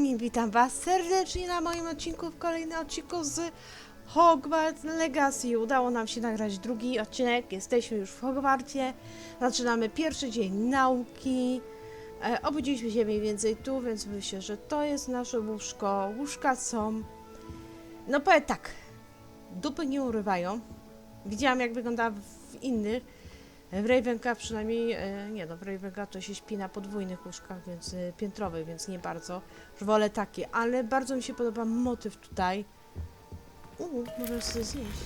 nami, witam was serdecznie na moim odcinku, w kolejnym odcinku z Hogwarts Legacy. Udało nam się nagrać drugi odcinek, jesteśmy już w Hogwarcie, zaczynamy pierwszy dzień nauki. Obudziliśmy się mniej więcej tu, więc myślę, że to jest nasze łóżko. Łóżka są, no powiem tak, dupy nie urywają. Widziałam, jak wygląda w innych. W Ravenka przynajmniej, nie no, w Ravenka to się śpi na podwójnych łóżkach, więc piętrowych, więc nie bardzo. Już wolę takie, ale bardzo mi się podoba motyw tutaj. Możesz sobie zjeść.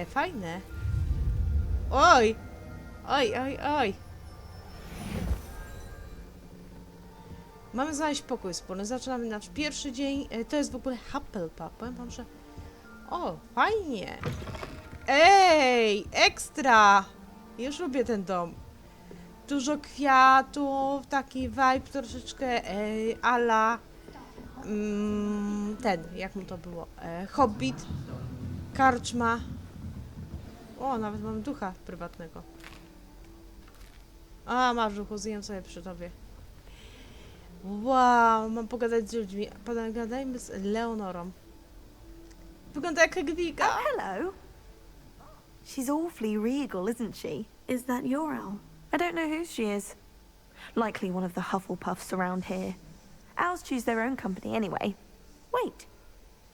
Fajne. Oj! Oj, oj, oj! Mamy znaleźć pokój wspólny. Zaczynamy nasz pierwszy dzień. To jest w ogóle Hufflepuff. Powiem wam, że... O, fajnie! Ej! Ekstra! Już lubię ten dom. Dużo kwiatów, taki vibe troszeczkę ala ten, jak mu to było? Hobbit, karczma. O, nawet mam ducha prywatnego. A, masz duchu, zjem sobie przy tobie. Wow, mam pogadać z ludźmi. Pogadajmy z Leonorą. Wygląda jak Hedwiga. Oh, hello. She's awfully regal, isn't she? Is that your owl? I don't know whose she is. Likely one of the Hufflepuffs around here. Owls choose their own company anyway. Wait,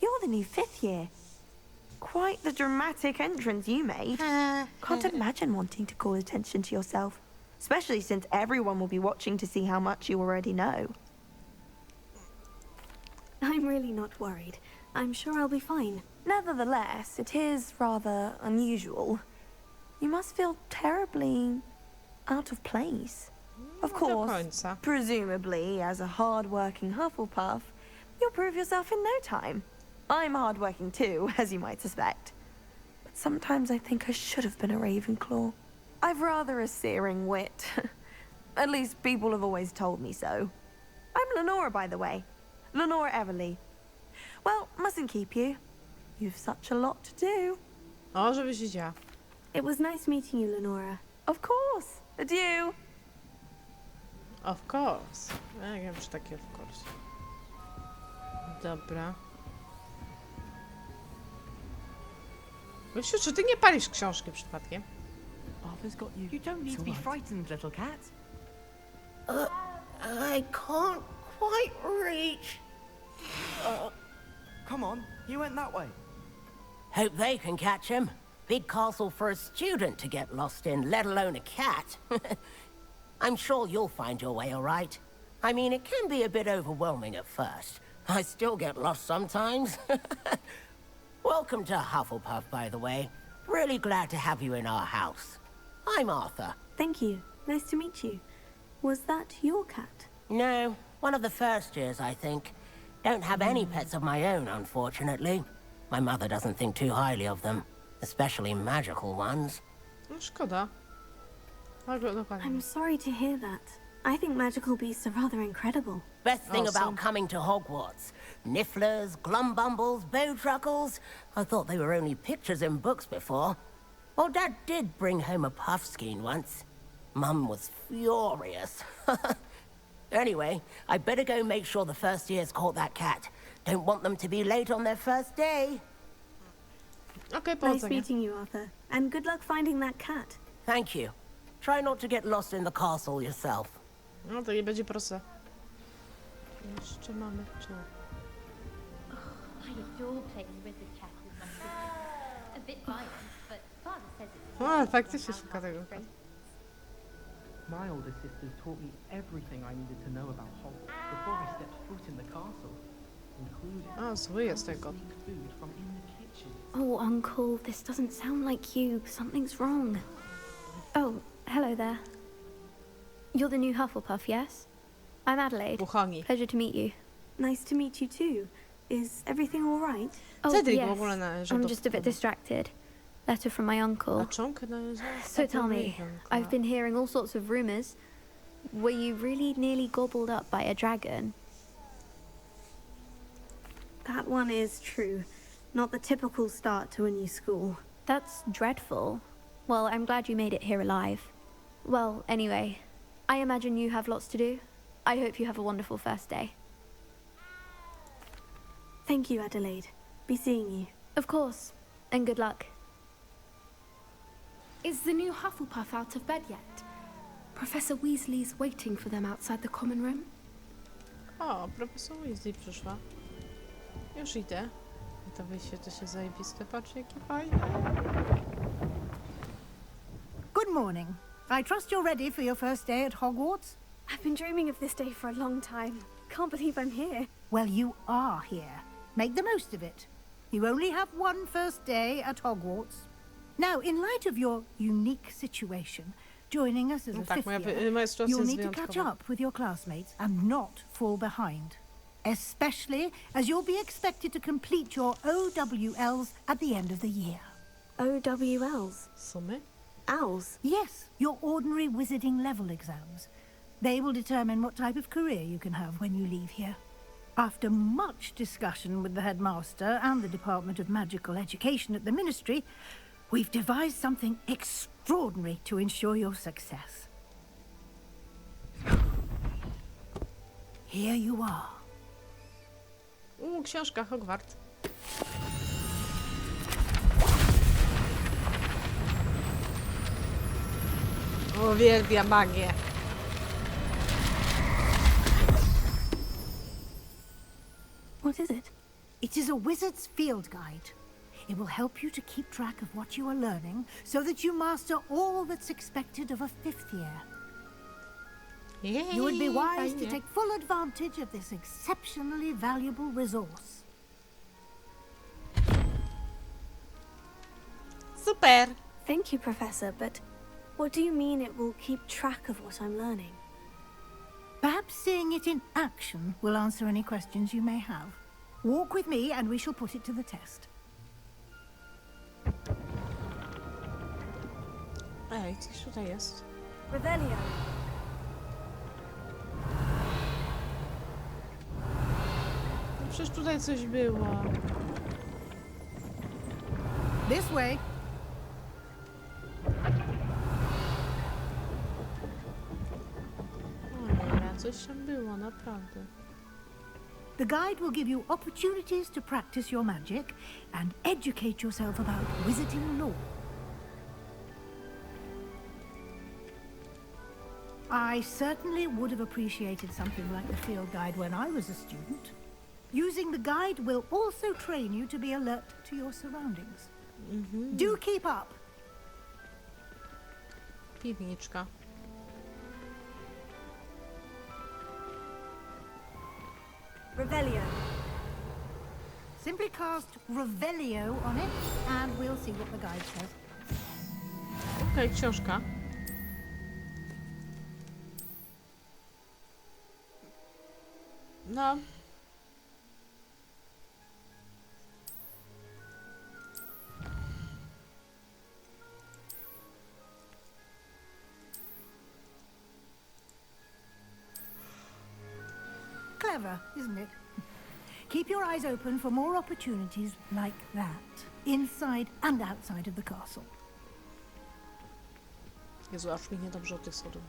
you're the new 5th year. Quite the dramatic entrance you made. Can't imagine wanting to call attention to yourself, especially since everyone will be watching to see how much you already know. I'm really not worried. I'm sure I'll be fine. Nevertheless, it is rather unusual. You must feel terribly out of place. Of course, presumably, as a hard-working Hufflepuff, you'll prove yourself in no time. I'm hard-working too, as you might suspect. But sometimes I think I should have been a Ravenclaw. I've rather a searing wit. At least people have always told me so. I'm Lenora, by the way. Lenora Everly. Well, mustn't keep you. You've such a lot to do. O, żebyś wiedziała. It was nice meeting you, Lenora. Of course. Adieu. Of course. Ja nie wiem, czy takie of course. Dobra. Gościu, czy ty nie palisz książki przypadkiem? Arthur's got you. You don't need to be frightened, little cat. I can't quite reach. Come on, he went that way. Hope they can catch him. Big castle for a student to get lost in, let alone a cat. I'm sure you'll find your way all right. I mean, it can be a bit overwhelming at first. I still get lost sometimes. Welcome to Hufflepuff, by the way. Really glad to have you in our house. I'm Arthur. Thank you. Nice to meet you. Was that your cat? No, one of the first years, I think. Don't have any pets of my own, unfortunately. My mother doesn't think too highly of them, especially magical ones. No szkoda. Ale dokładnie. I'm sorry to hear that. I think magical beasts are rather incredible. Best thing Awesome. about coming to Hogwarts. Nifflers, Glumbumbles, Bowtruckles. I thought they were only pictures in books before. Well, Dad did bring home a Puffskein once. Mum was furious. Anyway, I better go make sure the first years caught that cat. Don't want them to be late on their first day. Okej, Nice powodzenia. meeting you, Arthur. And good luck finding that cat. Thank you. Try not to get lost in the castle yourself. No to nie będzie proste. Jeszcze mamy tu. I adore playing with the cat with my sister. A bit violent, but father says it's O, faktycznie szuka tego. My older sisters taught me everything I needed to know about Hogwarts before I stepped foot in the castle, including O, zły jest tego. sneak food from in the kitchen. Oh, Uncle, this doesn't sound like you. Something's wrong. Oh, hello there. You're the new Hufflepuff, yes? I'm Adelaide. Buchoni. Pleasure to meet you. Nice to meet you too. Is everything all right? Oh, Cedric w yes. ogóle należy I'm do... just a bit distracted. Letter from my uncle. A czonk należy? So tell me, I've been hearing all sorts of rumors. Were you really nearly gobbled up by a dragon? That one is true. Not the typical start to a new school. That's dreadful. Well, I'm glad you made it here alive. Well, anyway, I imagine you have lots to do. I hope you have a wonderful first day. Thank you, Adelaide. Be seeing you. Of course, and good luck. Is the new Hufflepuff out of bed yet? Professor Weasley's waiting for them outside the common room. O, profesor Weasley przyszła. Już idę. I to wyjście to się zajebiste. Patrz, jakie fajne. Good morning. I trust you're ready for your first day at Hogwarts? I've been dreaming of this day for a long time. Can't believe I'm here. Well, you are here. Make the most of it. You only have one first day at Hogwarts. Now, in light of your unique situation, joining us as No a tak, fifth moja year, sytuacja you'll jest need to catch wyjątkowa. up with your classmates and not fall behind. Especially as you'll be expected to complete your OWLs at the end of the year. OWLs. Sumy? Owls. Yes, your ordinary wizarding level exams. They will determine what type of career you can have when you leave here. After much discussion with the headmaster and the Department of Magical Education at the Ministry, we've devised something extraordinary to ensure your success. Here you are. Książka Hogwarts. Uwielbiam magię. What is it? It is a wizard's field guide. It will help you to keep track of what you are learning so that you master all that's expected of a fifth year. You would be wise to take full advantage of this exceptionally valuable resource. Super! Thank you, Professor, but what do you mean it will keep track of what I'm learning? Perhaps seeing it in action will answer any questions you may have. Walk with me and we shall put it to the test. Ej, coś tutaj jest. Revelio. No przecież tutaj coś było. This way. O nie, coś tam było, naprawdę. The guide will give you opportunities to practice your magic and educate yourself about wizarding lore. I certainly would have appreciated something like the field guide when I was a student. Using the guide will also train you to be alert to your surroundings. Do keep up. Piwniczka. Revelio. Simply cast Revelio on it and we'll see what the guide says. Okej, książka. No. Clever, isn't it? Keep your eyes open for more opportunities like that, inside and outside of the castle. Jezu, aż mi niedobrze od tych schodów.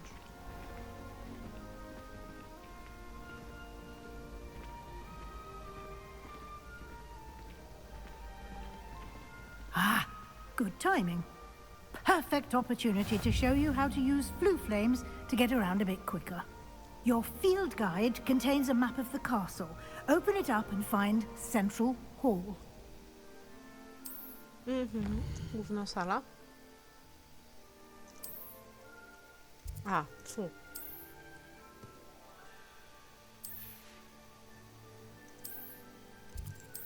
Ah, good timing. Perfect opportunity to show you how to use flue flames to get around a bit quicker. Your field guide contains a map of the castle. Open it up and find Central Hall. Główna sala. A, fu.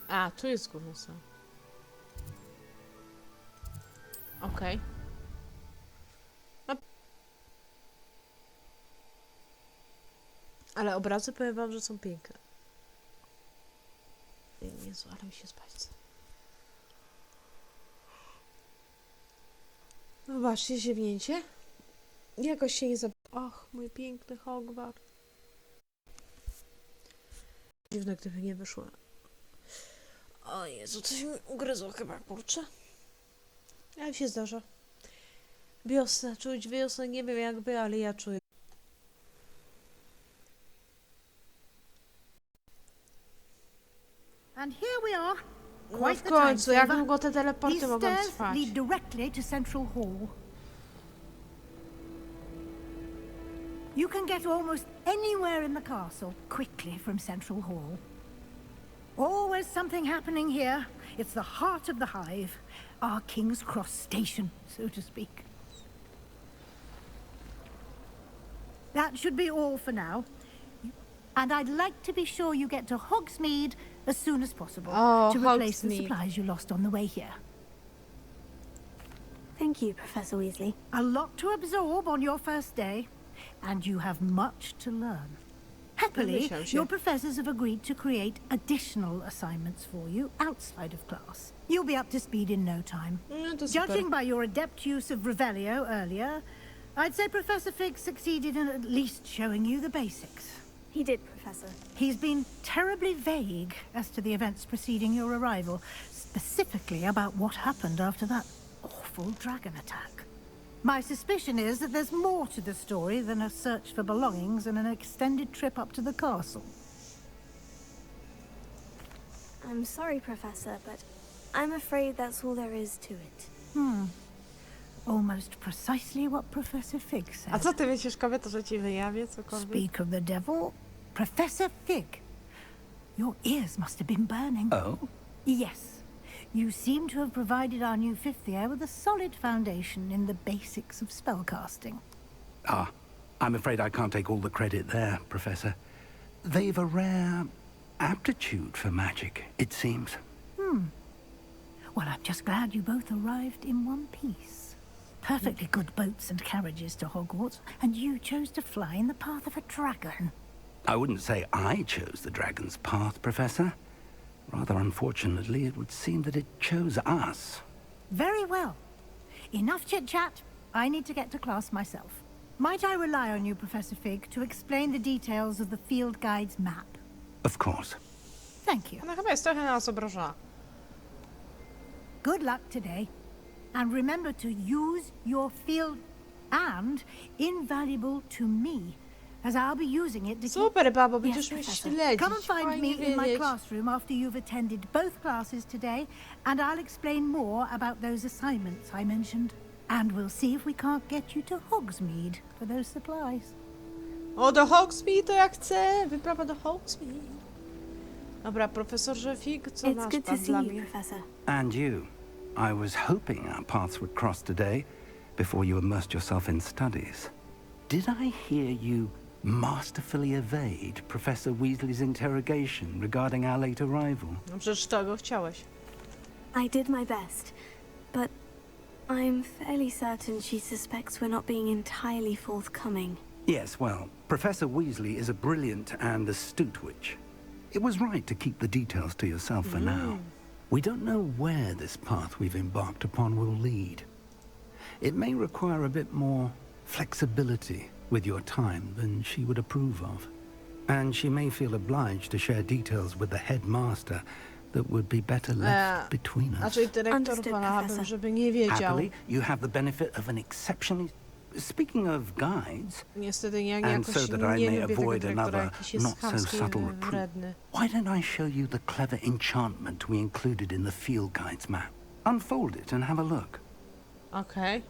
A, tu jest główna sala. Okej. Ale obrazy powiem wam, że są piękne. Jezu, ale mi się spać chce. No właśnie, ziewnięcie. Jakoś się nie Och, mój piękny Hogwart. Dziwne, gdyby nie wyszło. O Jezu, coś mi ugryzło chyba, kurczę. Jak się zdarza. Wiosnę, czuć wiosnę, nie wiem jakby, ale ja czuję. And here we are. No Quite w the time końcu, jak saver. długo te teleporty These mogą stairs trwać? lead directly to Central Hall. You can get almost anywhere in the castle quickly from Central Hall. Always something happening here. It's the heart of the hive. Our King's Cross station, so to speak. That should be all for now. And I'd like to be sure you get to Hogsmeade as soon as possible Oh, to replace the Hogsmeade. supplies you lost on the way here. Thank you, Professor Weasley. A lot to absorb on your first day, and you have much to learn. Happily, Domyślam się. your professors have agreed to create additional assignments for you outside of class. You'll be up to speed in no time. No to super. Judging by your adept use of Revelio earlier, I'd say Professor Fig succeeded in at least showing you the basics. He did, Professor. He's been terribly vague as to the events preceding your arrival, specifically about what happened after that awful dragon attack. My suspicion is that there's more to the story than a search for belongings and an extended trip up to the castle. I'm sorry, Professor, but I'm afraid that's all there is to it. Almost precisely what Professor Fig said. A co ty myślisz, kobieta, że ci wyjawię cokolwiek? Speak of the devil, Professor Fig. Your ears must have been burning. Oh? Yes. You seem to have provided our new fifth year with a solid foundation in the basics of spellcasting. Ah, I'm afraid I can't take all the credit there, Professor. They've a rare aptitude for magic, it seems. Well, I'm just glad you both arrived in one piece. Perfectly good boats and carriages to Hogwarts, and you chose to fly in the path of a dragon. I wouldn't say I chose the dragon's path, Professor. Rather unfortunately, it would seem that it chose us. Very well. Enough chit-chat. I need to get to class myself. Might I rely on you, Professor Fig, to explain the details of the field guide's map? Of course. Thank you. Ona chyba jest trochę na nas obrażona. Good luck today. And remember to use your field and invaluable to me, as I'll be using it to keep... Super, babo, będziesz Yes, mnie Professor. śledzić. Come and find Fajnie me in my wiedzieć. classroom after you've attended both classes today, and I'll explain more about those assignments I mentioned. And we'll see if we can't get you to Hogsmeade for those supplies. O, do Hogsmeade to ja chcę! Wyprawa do Hogsmeade. Dobra, profesorze Fig, co It's masz good to pan see dla you, mnie? Professor. And you. I was hoping our paths would cross today, before you immersed yourself in studies. Did I hear you masterfully evade Professor Weasley's interrogation regarding our late arrival? No przecież tego chciałeś. I did my best, but I'm fairly certain she suspects we're not being entirely forthcoming. Yes, well, Professor Weasley is a brilliant and astute witch. It was right to keep the details to yourself for now. We don't know where this path we've embarked upon will lead. It may require a bit more flexibility with your time than she would approve of. And she may feel obliged to share details with the headmaster that would be better left between us. Znaczy dyrektor Understood, wolałabym, professor. żeby nie wiedział. Happily, you have the benefit of an exceptionally... Speaking of guides, Niestety ja and jakoś so that I nie may lubię tego avoid dyrektora, another jakiś jest not so chamski subtle i reproof, wredny. why don't I show you the clever enchantment we included in the field guide's map? Unfold it and have a look. Okej.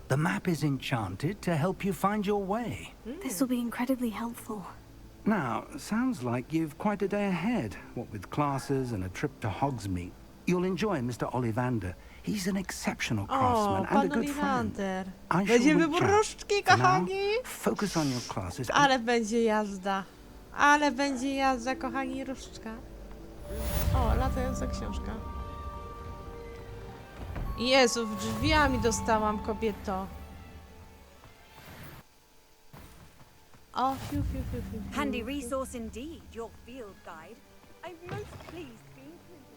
The map is enchanted to help you find your way. This will be incredibly helpful. Now, sounds like you've quite a day ahead, what with classes and a trip to Hogsmeade. You'll enjoy Mr. Ollivander. He's an exceptional O, craftsman and a pan good friend. Oliwander. I shall Będzie reach wybór out. różdżki, For now, kochani. focus on your classes. Ale będzie jazda. Ale będzie jazda, kochani, różdżka. O, latająca książka. Jezu, w drzwiami dostałam, kobieto. O, fiu, fiu, fiu, fiu, fiu. Handy resource indeed, your field guide. I'm most pleased to be included.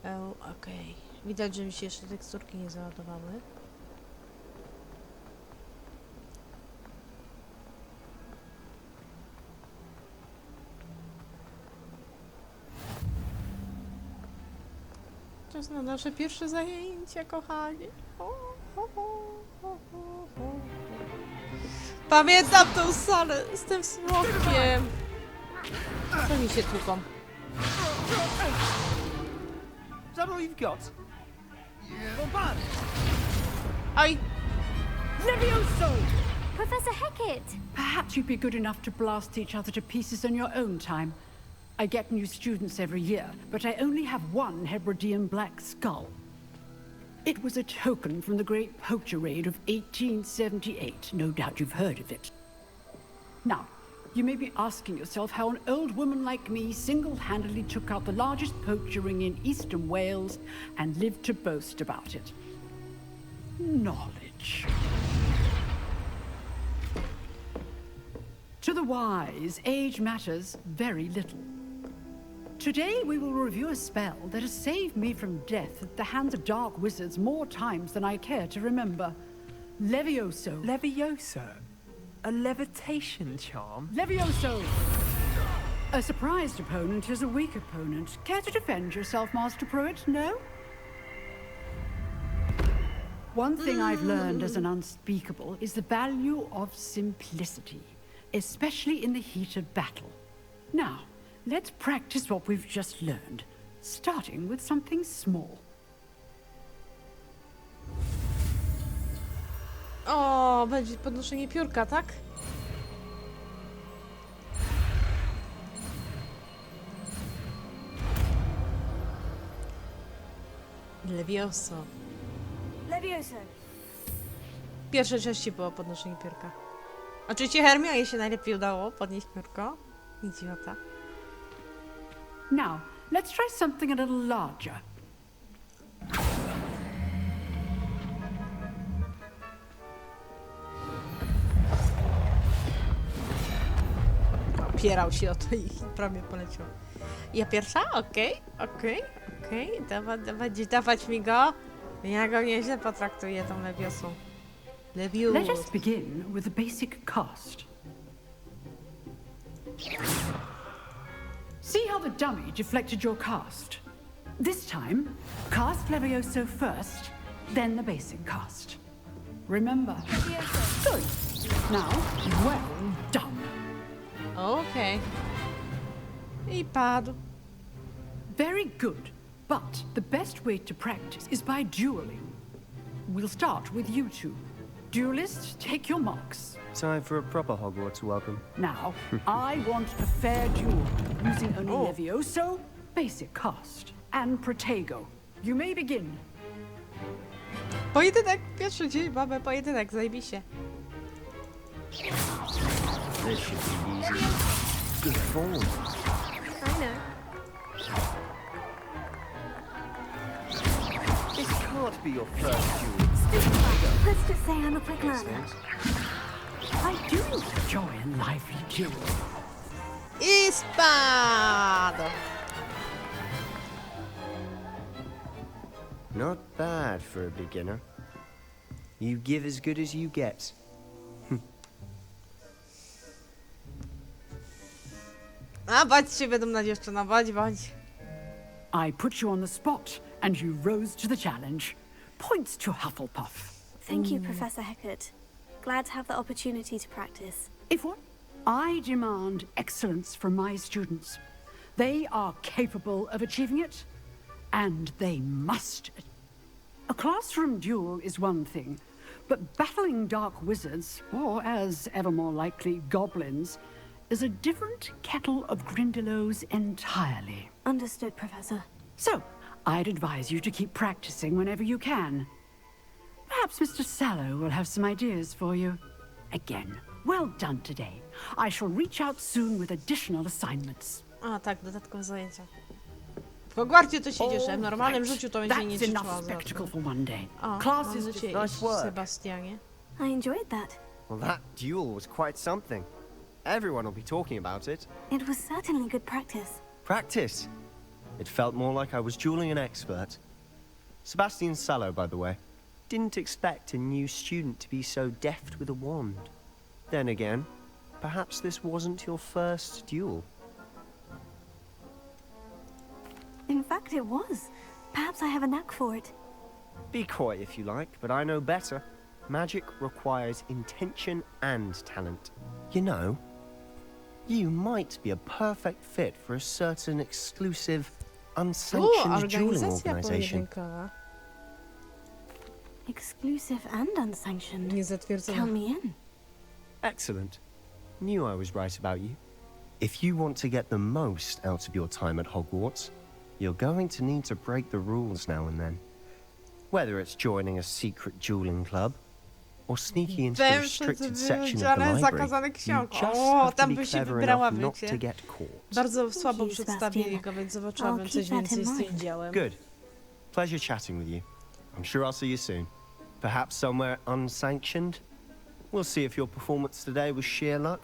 O, okej. Widać, że mi się jeszcze teksturki nie załadowały. Czas na nasze pierwsze zajęcia, kochani. Pamiętam tą salę z tym smokiem. Co mi się tłuką? Is that all you've got? Well, bad. Oj! Levioso! Professor Hecat! Perhaps you'd be good enough to blast each other to pieces in your own time. I get new students every year, but I only have one Hebridean black skull. It was a token from the Great Poacher Raid of 1878. No doubt you've heard of it. Now, you may be asking yourself how an old woman like me single-handedly took out the largest poacher ring in eastern Wales and lived to boast about it. Knowledge. To the wise, age matters very little. Today we will review a spell that has saved me from death at the hands of dark wizards more times than I care to remember. Levioso. Levioso? A levitation charm? Levioso! A surprised opponent is a weak opponent. Care to defend yourself, Master Pruitt? No? One thing I've learned as an unspeakable is the value of simplicity, especially in the heat of battle. Now, let's practice what we've just learned, starting with something small. O, będzie podnoszenie piórka, tak? Levioso. Levioso. W pierwszej części było podnoszenie piórka. Oczywiście Hermionie się najlepiej udało podnieść piórko. Idiota. Now, let's try something a little larger. Opierał się o to i prawie poleciał. Ja pierwsza? Okej. Dawać mi go. Ja go nieźle potraktuję tą Leviosą. Let us begin with the basic cast. See how the dummy deflected your cast? This time, cast Levioso first, then the basic cast. Remember. Good. Now, well done. Okej. I padł. Very good. But the best way to practice is by dueling. We'll start with you two. Duelists, take your marks. Time for a proper Hogwarts welcome. Now, I want a fair duel, using only Levioso, basic cast, and Protego. You may begin. Pojedynek, pierwszy dzień mamy pojedynek, zajebiście. This should be easy. Good form. I know. This can't be your first duel. Let's just say I'm a quick learner. I do enjoy a lively duel. I spadł. Not bad for a beginner. You give as good as you get. A, bądź się będą na dziewczyna, bądź. I put you on the spot, and you rose to the challenge. Points to Hufflepuff. Thank you, Professor Hecat. Glad to have the opportunity to practice. If what? I demand excellence from my students. They are capable of achieving it, and they must. A classroom duel is one thing, but battling dark wizards, or as ever more likely, goblins, is a different kettle of Grindylows entirely. Understood, Professor. So, I'd advise you to keep practicing whenever you can. Perhaps Mr. Sallow will have some ideas for you. Again, well done today. I shall reach out soon with additional assignments. A, tak, dodatkowe zajęcia. W Hogwarcie to się cieszę, w normalnym życiu to będzie nie That's enough ćwiczyła. spectacle for one day. O, Class mam is do ciebie nice iść, work. Sebastianie. I enjoyed that. Well, that duel was quite something. Everyone will be talking about it. It was certainly good practice. Practice. It felt more like I was dueling an expert. Sebastian Sallow, by the way. Didn't expect a new student to be so deft with a wand. Then again, perhaps this wasn't your first duel. In fact, it was. Perhaps I have a knack for it. Be quiet if you like, but I know better. Magic requires intention and talent. You know, you might be a perfect fit for a certain exclusive, unsanctioned dueling organizacja organization. pojedynkowa. Exclusive and unsanctioned. Count Niezatwierdzona. me in. Excellent. Knew I was right about you. If you want to get the most out of your time at Hogwarts, you're going to need to break the rules now and then. Whether it's joining a secret dueling club, or sneaking into the restricted section of the library, you just have to be clever enough not to get caught. Bardzo słabo przedstawili go, więc zobaczyłabym coś więcej z tym działem. Good. Pleasure chatting with you. I'm sure I'll see you soon. Perhaps somewhere unsanctioned? We'll see if your performance today was sheer luck,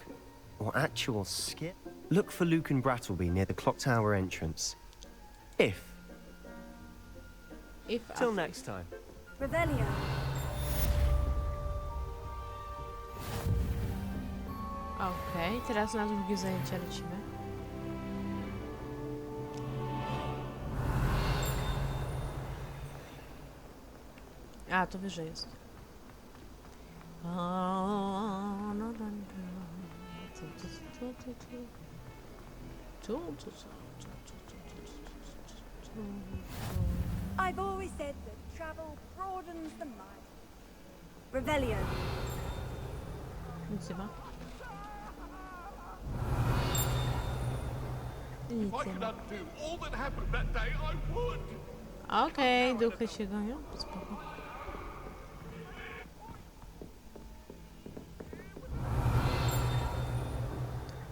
or actual skill. Look for Luke and Brattleby near the clock tower entrance. If. Till next time. Revelio. Okej, teraz na drugie zajęcia lecimy. A, to wyżej jest. I've always said that travel broadens the mind. Revelio. Nic nie ma. If I could undo all that happened that day, I would. Okej, duchy się gonią. Spoko.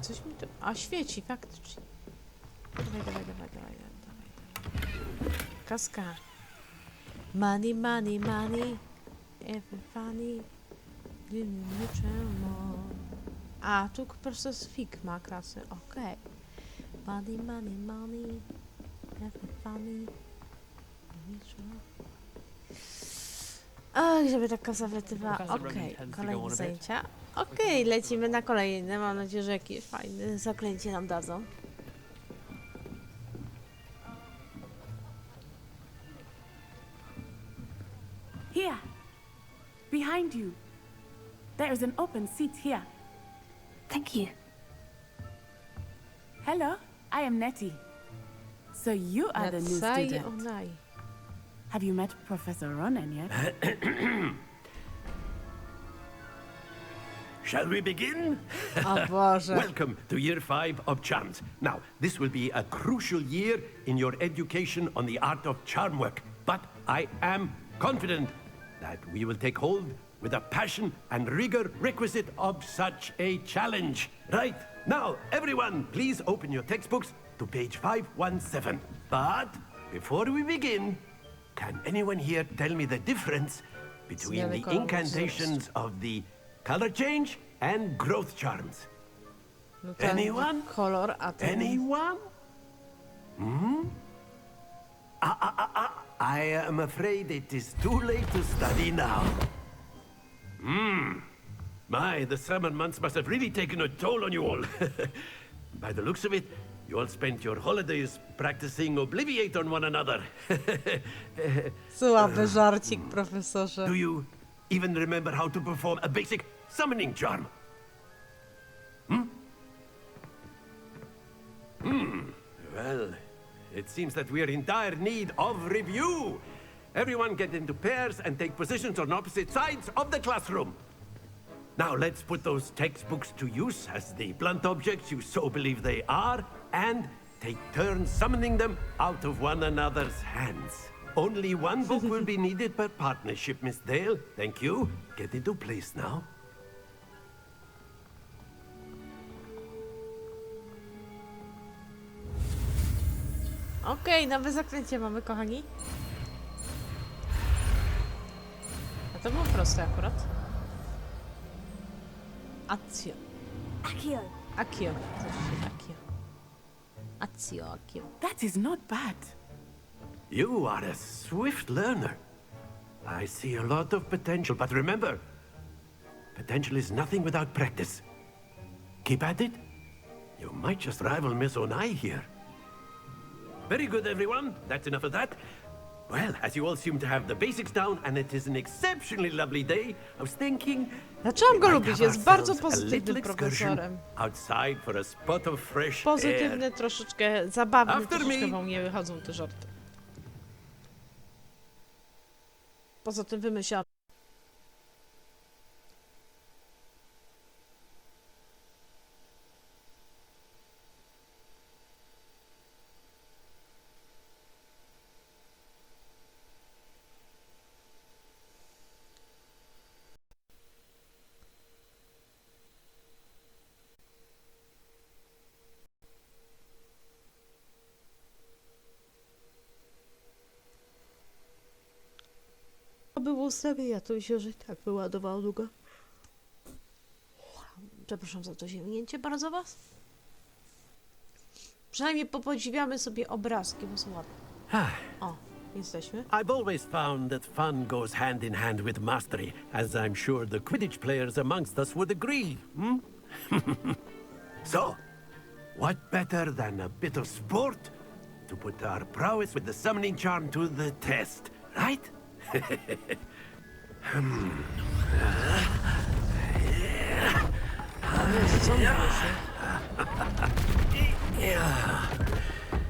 Coś mi tu... A, świeci, faktycznie. Dawaj. Kaska. Money. Every funny. Czemu? A, tu po prostu fig ma klasy. Okej. Money. Every funny. Ach, żeby ta kasa wletywała. Okej, kolejne zajęcia. Okej, lecimy na kolejne. Mam nadzieję, że jakieś fajne zaklęcie nam dadzą. Here, behind you. There is an open seat here. Thank you. Hello, I am Nettie. So you are the new student. Have you met Professor Ronan yet? Shall we begin? O Boże. Welcome to Year 5 of Charms. Now, this will be a crucial year in your education on the art of charm work, but I am confident that we will take hold with the passion and rigor requisite of such a challenge. Right, now, everyone, please open your textbooks to page 517. But before we begin, can anyone here tell me the difference between the incantations of the color change and growth charms? Anyone? Anyone? I am afraid it is too late to study now. My, the summer months must have really taken a toll on you all. By the looks of it, you all spent your holidays practicing Obliviate on one another. Słaby żarcik, profesorze. Do you even remember how to perform a basic summoning charm? Well, it seems that we are in dire need of review. Everyone get into pairs and take positions on opposite sides of the classroom. Now let's put those textbooks to use as the blunt objects you so believe they are, and take turns summoning them out of one another's hands. Only one book will be needed per partnership, Miss Dale. Thank you. Get into place now. Okej, nowe zaklęcie mamy, kochani. A to było proste akurat. Accio. Accio. Accio. Accio. That is not bad. You are a swift learner. I see a lot of potential, but remember, potential is nothing without practice. Keep at it. You might just rival Miss Onai here. Very good, everyone. That's enough of that. Well, as you all seem to have the basics down and it is an exceptionally lovely day, I was thinking... Zaczęłam go we might lubić, have jest bardzo ourselves a little pozytywnym excursion profesorem. outside for a spot of fresh Pozytywny, air. troszeczkę zabawny, After troszeczkę me. wam nie wychodzą te żarty. Poza tym wymyślam. To było ustawienia, to mi się, że i tak wyładowało długo. Przepraszam za to ziemnięcie bardzo was. Przynajmniej popodziwiamy sobie obrazki, bo są ładne. O, jesteśmy. I've always found that fun goes hand in hand with mastery, as I'm sure the Quidditch players amongst us would agree. Hmm? So, what better than a bit of sport to put our prowess with the summoning charm to the test, right?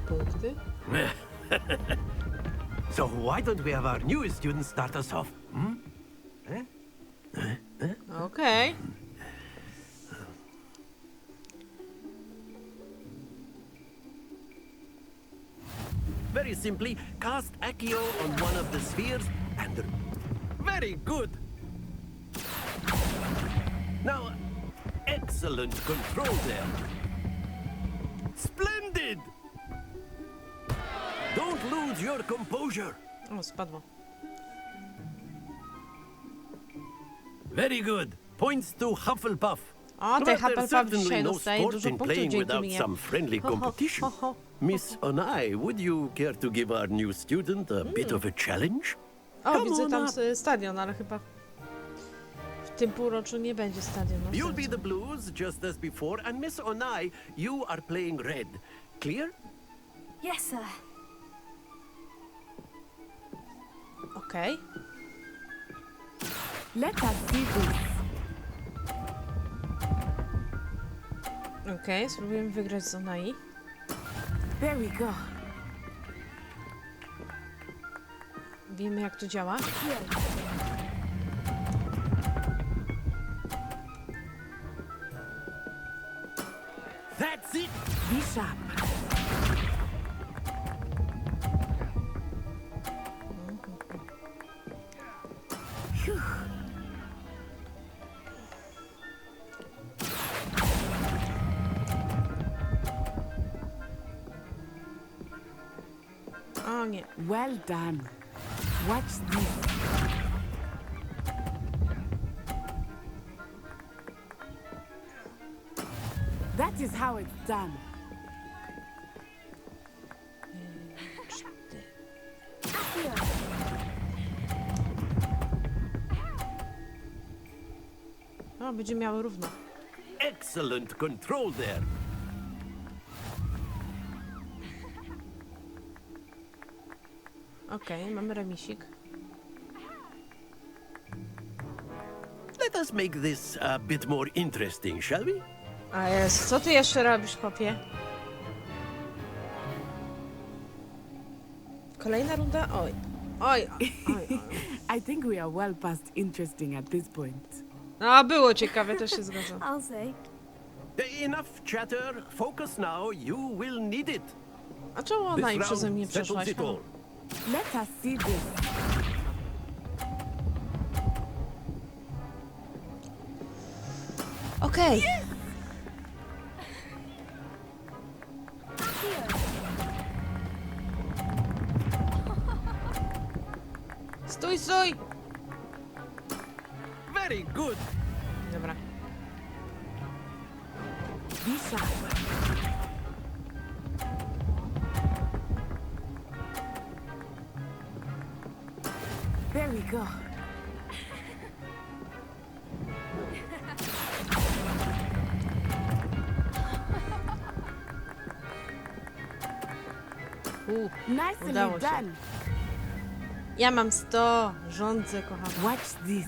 Punkty. So why don't we have our newest student start us off? Hmm? Okej. Very simply, cast Accio on one of the spheres and... Very good! Now, excellent control there. Splendid! Don't lose your composure. O, spadło. Very good. Points to Hufflepuff. O, ten But there's Hufflepuff certainly dzisiaj no dostaje sport dużo in punktów playing dzięki without mnie. some friendly competition. Miss Onai, would you care to give our new student a bit of a challenge? O, Come widzę on tam up. stadion, ale chyba w tym półroczu nie będzie stadionu. You'll be the blues just as before, and Miss Onai, you are playing red. Clear? Yes, sir. Okej. Let us see this. Okej, spróbujemy wygrać z Onai. There we go. Wiemy jak to działa. That's it! Be sharp. Phew. O nie. Well done. Watch this. That is how it's done. O, będzie miało równo. Excellent control there. Okej, mamy remisik. Let us make this a bit more interesting, shall we? A jest, co ty jeszcze robisz, chłopie? Kolejna runda? Oj. Oj, oj, oj. I think we are well past interesting at this point. No, było ciekawe, też się zgadzam. I'll say. Enough chatter. Focus now. You will need it. A czemu ona i This przeze mnie round settles przeszłaś? it all. Let us see this. Okej. Stój, stój! Very good. Dobra. Be sharp. There we go. Nicely done. Ja mam 100. Rządzę, kocham. Watch this.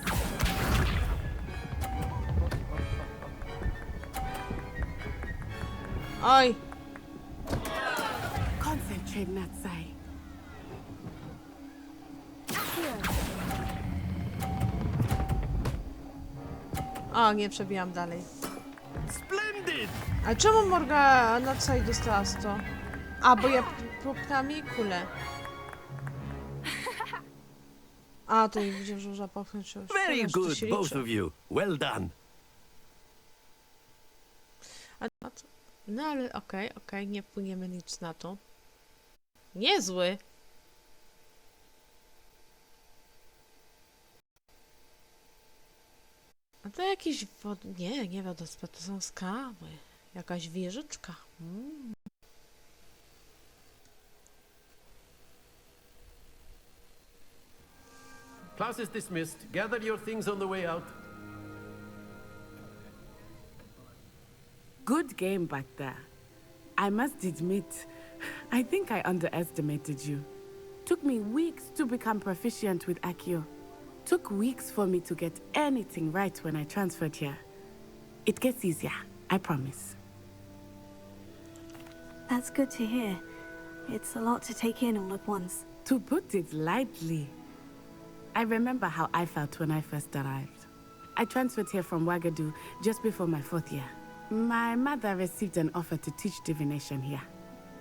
Oj. Concentrate, Natsai. O, nie przebijam dalej. Splendid! A czemu Morgana tutaj dostała 100? A, bo ja popchałam jej kulę. A, to jej widział, że popchnąć już. Very good, both of you. Well done. No ale okej, nie wpłyniemy nic na to. Niezły. A to jakiś nie wodospad, to są skały. Jakaś wieżyczka. Class is dismissed. Gather your things on the way out. Good game back there. I must admit, I think I underestimated you. Took me weeks to become proficient with Accio. Took weeks for me to get anything right when I transferred here. It gets easier, I promise. That's good to hear. It's a lot to take in all at once. To put it lightly, I remember how I felt when I first arrived. I transferred here from Wagadu just before my 4th year. My mother received an offer to teach divination here.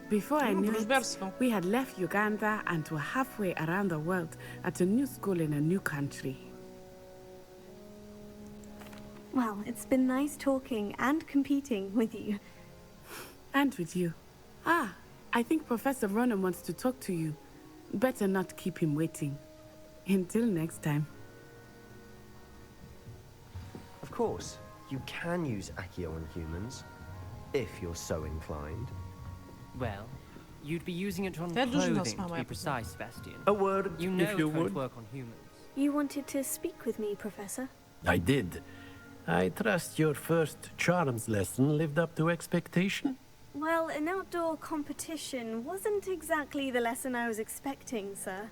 Before I knew it, we had left Uganda and were halfway around the world at a new school in a new country. Well, it's been nice talking and competing with you. And with you. Ah, I think Professor Ronan wants to talk to you. Better not keep him waiting. Until next time. Of course, you can use Accio on humans, if you're so inclined. Well, you'd be using it on clothing, to be precise, Sebastian. A word, you know if you it won't would. work on humans. You wanted to speak with me, Professor? I did. I trust your first charms lesson lived up to expectation? Well, an outdoor competition wasn't exactly the lesson I was expecting, sir.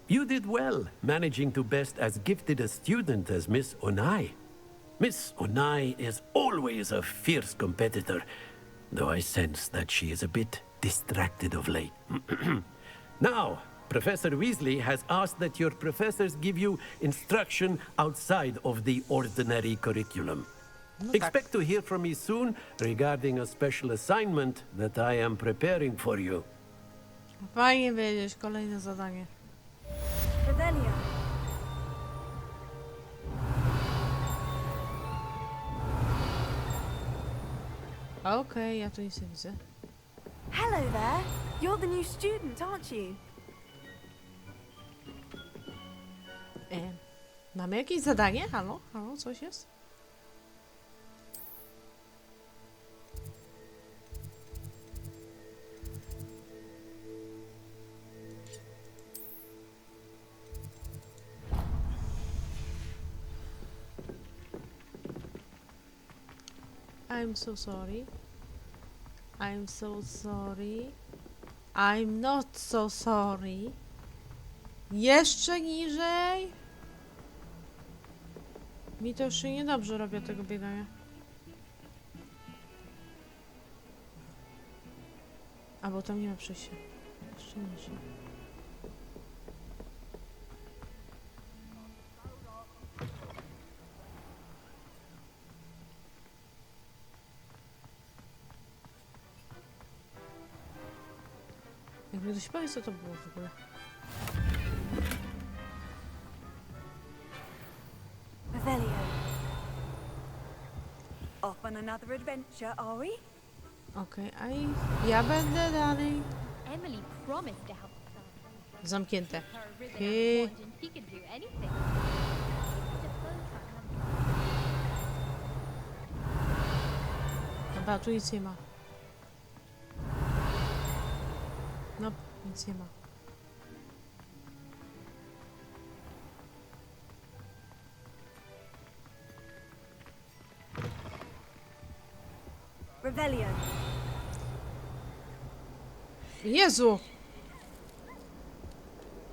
You did well, managing to best as gifted a student as Miss Onai. Miss Onai is always a fierce competitor, though I sense that she is a bit distracted of late. Now, Professor Weasley has asked that your professors give you instruction outside of the ordinary curriculum. Expect to hear from me soon regarding a special assignment that I am preparing for you. Fajnie wiedzieć, kolejne zadanie. Revelio. Okej, ja tu nic nie widzę. Hello there. You're the new student, aren't you? Mamy jakieś zadanie? Halo? Halo? Coś jest? I'm so sorry. I'm so sorry. I'm not so sorry. Jeszcze niżej. Mi to już się niedobrze robi od tego biegania. A bo tam nie ma przejścia. Jeszcze niżej. Jak mi ktoś powie, co to było w ogóle. Revelio. Off on another adventure, are we? Okej, a ja będę dalej. Emily promised to help us. Zamknięte. Her original wand and he can do anything. Dobra, tu nic nie ma. No, nic nie ma. Revelio. Jezu!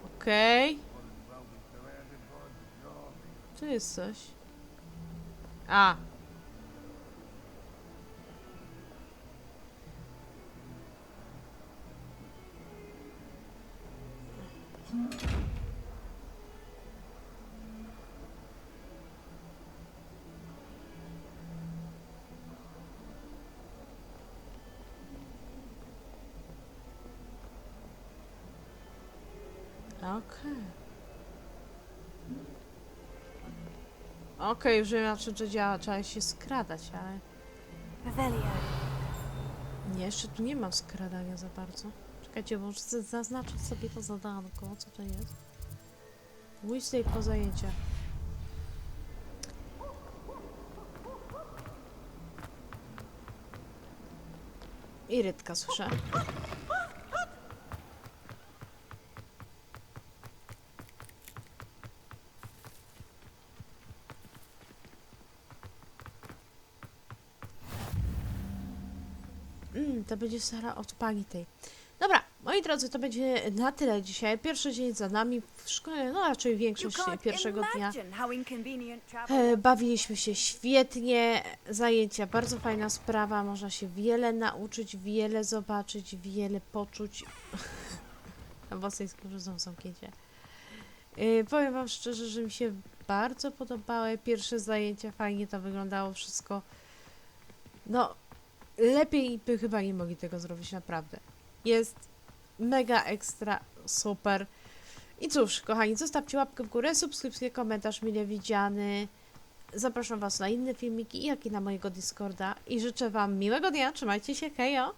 Okej. Tu jest coś. A! Okej, już wiem na czym to działa. Trzeba się skradać, ale... Nie, jeszcze tu nie mam skradania za bardzo. Czekajcie, bo chcę zaznaczyć sobie to zadanko. Co to jest? Weasley po zajęciach. I rybka słyszę. To będzie Sara od pani tej. Dobra, moi drodzy, to będzie na tyle dzisiaj. Pierwszy dzień za nami w szkole, no raczej większość pierwszego dnia. Bawiliśmy się świetnie. Zajęcia, bardzo fajna sprawa. Można się wiele nauczyć, wiele zobaczyć, wiele poczuć. Na własnej skórze są zamknięcie. Powiem wam szczerze, że mi się bardzo podobały pierwsze zajęcia. Fajnie to wyglądało wszystko. No... Lepiej by chyba nie mogli tego zrobić, naprawdę. Jest mega ekstra, super. I cóż, kochani, zostawcie łapkę w górę, subskrypcję, komentarz mile widziany. Zapraszam was na inne filmiki, jak i na mojego Discorda. I życzę wam miłego dnia, trzymajcie się, hejo!